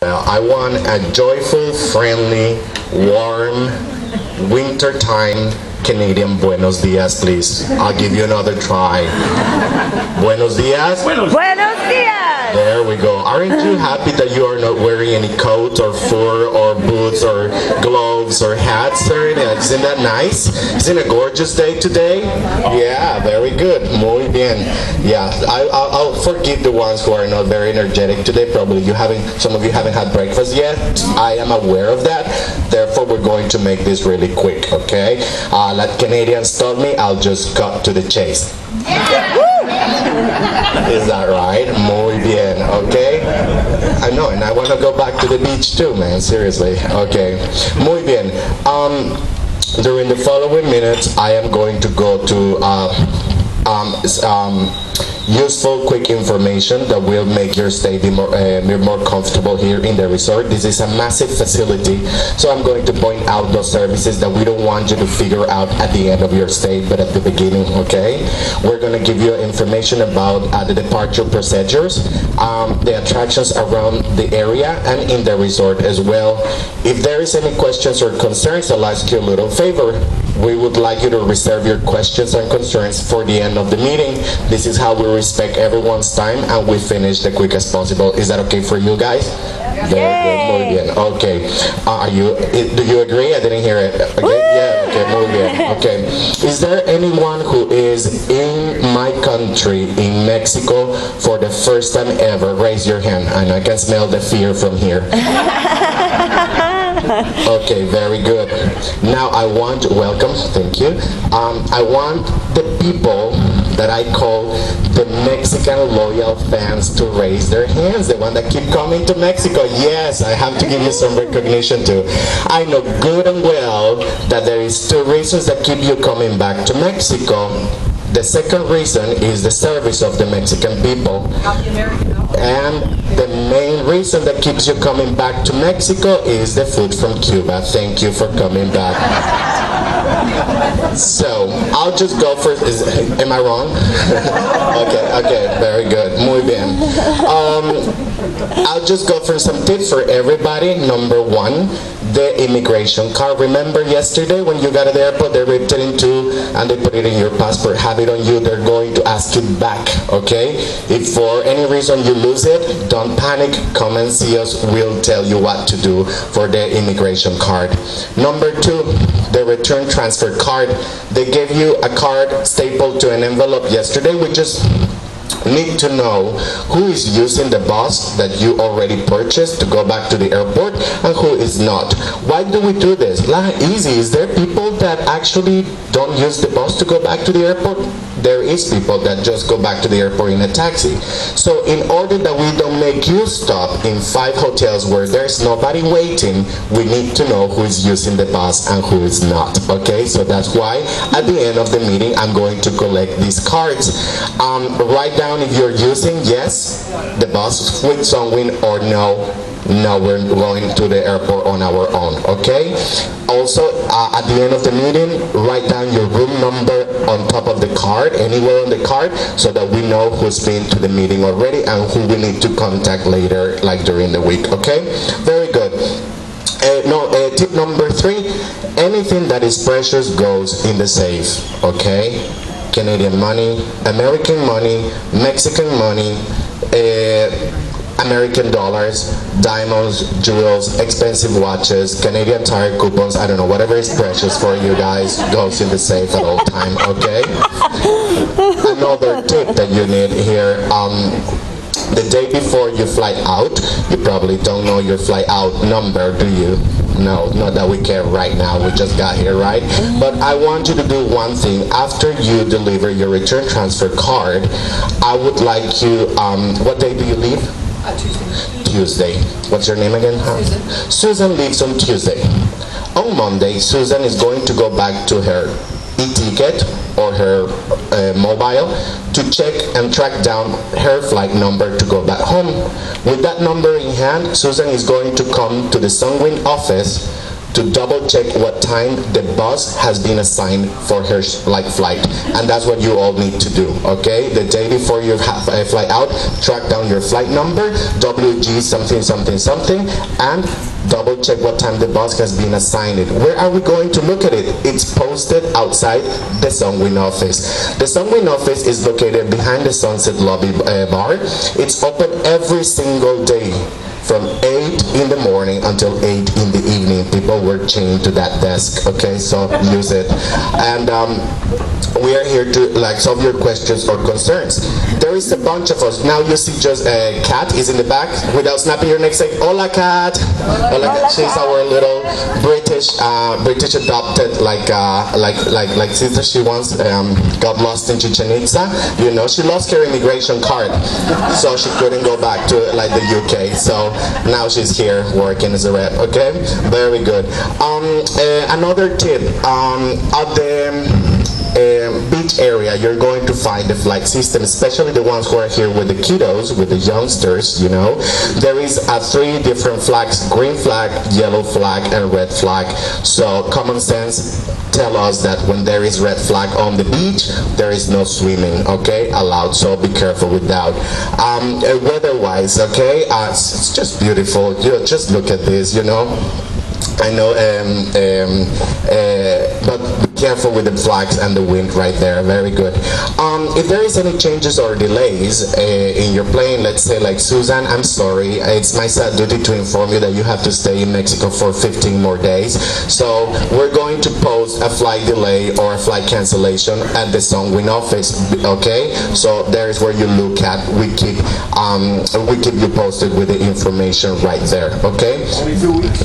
I want a joyful, friendly, warm, wintertime Canadian Buenos Dias, please. I'll give you another try. Buenos Dias. Buenos Dias! There we go. Aren't you happy that you are not wearing any coat or fur or boots or gloves or hats or anything? Isn't that nice? Isn't it a gorgeous day today? Yeah, very good. Muy bien. Yeah, I'll forgive the ones who are not very energetic today. Probably some of you haven't had breakfast yet. I am aware of that. Therefore, we're going to make this really quick, okay? Like Canadians told me, I'll just cut to the chase. Is that right? Muy bien, okay? I know, and I want to go back to the beach too, man, seriously. Okay, muy bien. During the following minutes, I am going to go to useful, quick information that will make your stay be more comfortable here in the resort. This is a massive facility, so I'm going to point out those services that we don't want you to figure out at the end of your stay, but at the beginning, okay? We're going to give you information about the departure procedures, the attractions around the area and in the resort as well. If there is any questions or concerns, I'll ask you a little favor. We would like you to reserve your questions and concerns for the end of the meeting. This is how we respect everyone's time and we finish the quick as possible. Is that okay for you guys? Very good, muy bien. Okay. Do you agree? I didn't hear it. Okay. Yeah. Okay. Muy bien. Okay. Is there anyone who is in my country, in Mexico, for the first time ever? Raise your hand. And I can smell the fear from here. Okay, very good. Now welcome, thank you. I want the people that I call the Mexican loyal fans to raise their hands, the one that keep coming to Mexico. Yes, I have to give you some recognition too. I know good and well that there is two reasons that keep you coming back to Mexico. The second reason is the service of the Mexican people. And the main reason that keeps you coming back to Mexico is the food from Cuba. Thank you for coming back. So, I'll just go for, am I wrong? Okay, very good. Muy bien. I'll just go for some tips for everybody. Number one, the immigration card. Remember yesterday when you got to the airport, they ripped it in two and they put it in your passport, have it on you, they're going to ask you back, okay? If for any reason you lose it, don't panic, come and see us, we'll tell you what to do for the immigration card. Number two, the return transfer card. They gave you a card stapled to an envelope yesterday. We just need to know who is using the bus that you already purchased to go back to the airport and who is not. Why do we do this? Easy. Is there people that actually don't use the bus to go back to the airport? There is people that just go back to the airport in a taxi. So in order that we don't make you stop in 5 hotels where there's nobody waiting, we need to know who is using the bus and who is not. Okay, so that's why at the end of the meeting I'm going to collect these cards. Write down if you're using yes the bus with Sunwing or no we're going to the airport on our own. Okay, also at the end of the meeting, write down your room number on top of the card, anywhere on the card, so that we know who's been to the meeting already and who we need to contact later, like during the week. Okay, very good. Tip number 3, anything that is precious goes in the safe. Okay, Canadian money, American money, Mexican money, American dollars, diamonds, jewels, expensive watches, Canadian Tire coupons, I don't know, whatever is precious for you guys goes in the safe at all time, okay? Another tip that you need here, the day before you fly out, you probably don't know your fly out number, do you? No, not that we care right now, we just got here, right? But I want you to do one thing. After you deliver your return transfer card, I would like you, what day do you leave? Tuesday. What's your name again? Susan leaves on Tuesday. On Monday, Susan is going to go back to her e-ticket or her mobile to check and track down her flight number to go back home. With that number in hand, Susan is going to come to the Sunwing office to double check what time the bus has been assigned for her flight, and that's what you all need to do. Okay, the day before you fly out, track down your flight number, WG something something something, and double check what time the bus has been assigned. Where are we going to look at it? It's posted outside the Sunwing office. The Sunwing office is located behind the Sunset Lobby bar. It's open every single day from 8 in the morning until 8 in the evening. People were chained to that desk, okay, so use it. And we are here to solve your questions or concerns. There is a bunch of us. Now you see just Kat is in the back. Without snapping your neck, say, "Hola, Kat." Hola, Kat. She's our little British adopted, like sister. She once got lost in Chichen Itza. You know, she lost her immigration card, so she couldn't go back to the UK. So now she's here working as a rep. Okay, very good. Another tip, at the beach area, you're going to find the flag system, especially the ones who are here with the kiddos, with the youngsters, you know. There is 3 different flags: green flag, yellow flag, and red flag. So common sense tell us that when there is red flag on the beach, there is no swimming, okay, allowed. So be careful with that. Weather-wise, okay, it's just beautiful. You just look at this, you know. I know, but be careful with the flags and the wind right there. Very good. If there is any changes or delays in your plane, let's say like Susan, I'm sorry, it's my sad duty to inform you that you have to stay in Mexico for 15 more days. So we're going to post a flight delay or a flight cancellation at the Sunwing office. Okay, so there is where you look at. We keep you posted with the information right there. Okay. Only 2 weeks.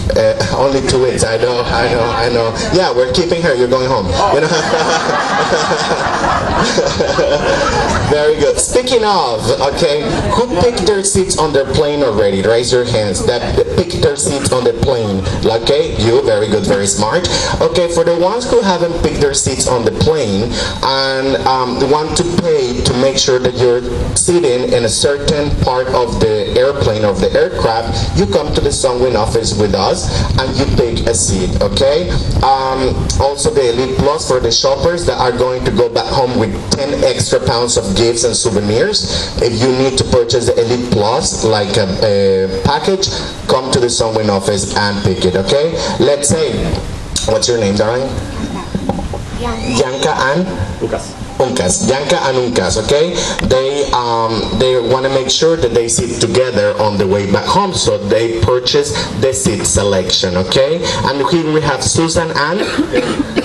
Only 2 weeks. I know. Yeah, we're keeping her. You're going home. You know? Very good. Speaking of, okay, who picked their seats on their plane already? Raise your hands. That picked their seats on the plane. Okay, you. Very good. Very smart. Okay, for the ones who haven't picked their seats on the plane and want to pay to make sure that you're sitting in a certain part of the airplane, of the aircraft, you come to the Sunwing office with us and you pick a seat, okay? Also the Elite Plus for the shoppers that are going to go back home with 10 extra pounds of gifts and souvenirs. If you need to purchase the Elite Plus, like a package, come to the Sunwing office and pick it, okay? Let's say, what's your name, darling? Yanka and? Lucas. Uncas, Yanka and Uncas, okay? They want to make sure that they sit together on the way back home, so they purchase the seat selection, okay? And here we have Susan and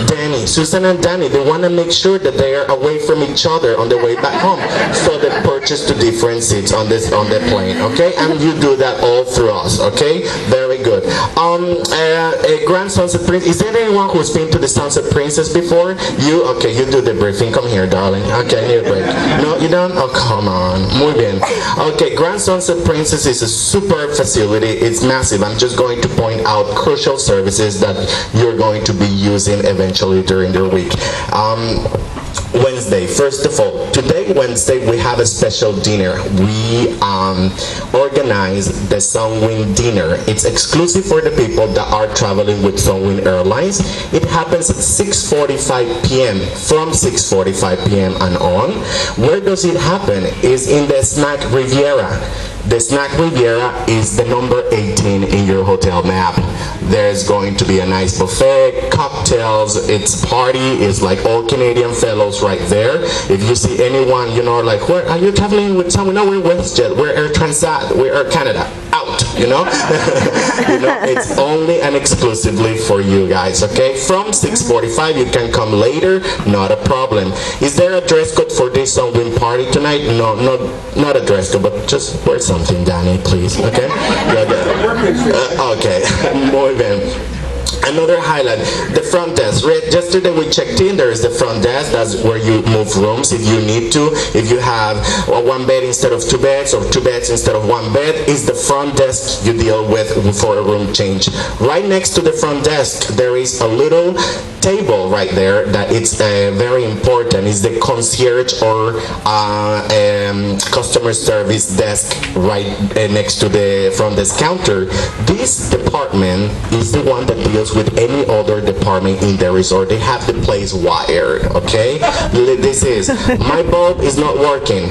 Danny. Susan and Danny, they want to make sure that they are away from each other on the way back home, so they purchase 2 different seats on the plane, okay? And you do that all through us, okay? Very good. Grand Sunset Prince, is there anyone who's been to the Sunset Princess before? You? Okay, you do the briefing. Come here, darling. Okay, here, break. No, you don't? Oh, come on. Muy bien. Okay, Grand Sunset Princess is a super facility. It's massive. I'm just going to point out crucial services that you're going to be using eventually during the week. Wednesday, first of all, today, Wednesday, we have a special dinner. We organize the Sunwing dinner. It's exclusive for the people that are traveling with Sunwing Airlines. It happens at 6:45 p.m. from 6:45 p.m. and on. Where does it happen? Is in the Snack Riviera. The Snack Riviera is the number 18 in your hotel map. There's going to be a nice buffet, cocktails, it's party, it's like all Canadian fellows right there. If you see anyone, you know, like, where are you traveling with someone? No, we're WestJet, we're Air Transat, we're Air Canada. Out, you know? You know, it's only and exclusively for you guys, okay? From 6:45, you can come later, not a problem. Is there a dress code for this Sunwing party tonight? No, not a dress code, but just wear something, Danny, please, okay? Okay, muy bien. Another highlight, the front desk. Yesterday we checked in, there is the front desk. That's where you move rooms if you need to. If you have 1 bed instead of 2 beds, or 2 beds instead of 1 bed, is the front desk you deal with for a room change. Right next to the front desk, there is a little table right there that it's very important. It's the concierge or customer service desk right next to the front desk counter. This department is the one that deals works with any other department in the resort. They have the place wired, okay? This is, my bulb is not working.